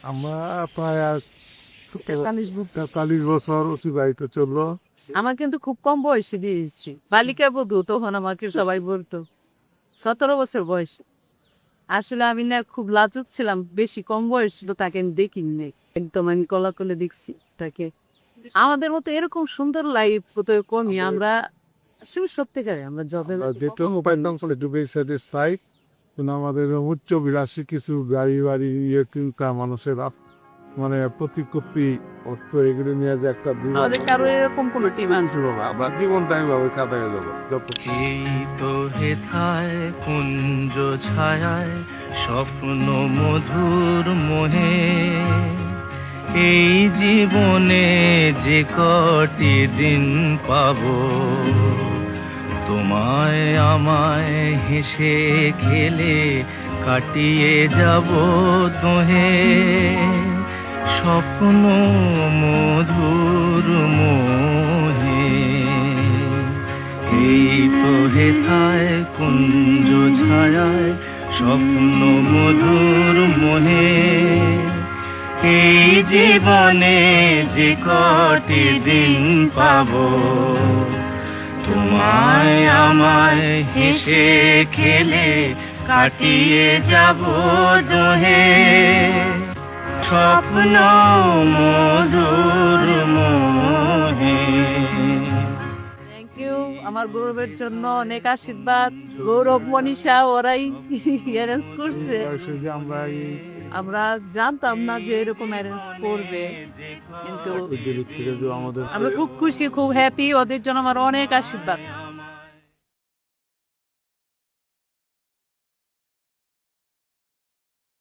আমরা প্রায় 43 বছর অতিবাহিত চললো। আমার কিন্তু খুব কম বয়সে দিয়েছি, বালিকা বধূ তখন আমাকে সবাই বলতো, 17 বছর বয়স। আসলে আমি না খুব লাজুক ছিলাম, বেশি কম বয়স ছিল, তাকে আমি দেখিনি, একদম আমি কলাকলে দেখছি তাকে। আমাদের মতো এরকম সুন্দর লাইফ কোথাও কমই। আমরা আসলে সত্যিকারে আমরা জবে যেটুকু পাইলাম একটু বেশি স্যাটিসফাইড। কিন্তু আমাদের উচ্চ বিলাসী কিছু গাড়ি বাড়ি চিন্তা মানুষের মানে প্রতিকপি অর্থ এগুলো নিয়ে যে একটা আমাদের কারো এরকম কোনো ডিমান্ড ছিল না, আমরা জীবনটা এইভাবে কাটাই যাবো এই তো হেথায় কুঞ্জ ছায়ায় স্বপ্ন মধুর মোহে, এই জীবনে যে কটি দিন পাবো, তোমায় আমায় হেসে খেলে কাটিয়ে যাব তোহে, স্বপ্ন মধুর মোহে। এই তো হেথায় কুঞ্জ ছায়ায় স্বপ্ন মধুর মোহে, এই জীবনে যে কটি দিন পাবো, তোমায় আমায় হেসে খেলে কাটিয়ে যাব দোহে, স্বপ্ন মধুর মোহে। Thank you. আমার গৌরবের জন্য অনেক আশীর্বাদ। গৌরব, মনীষা ওরাই অ্যারেঞ্জ করছে। যে আমরা আমরা জানতাম না যে এরকম অ্যারেঞ্জ করবে, কিন্তু আমাদের আমরা খুব খুশি, খুব হ্যাপি। ওদের জন্য আমার অনেক আশীর্বাদ।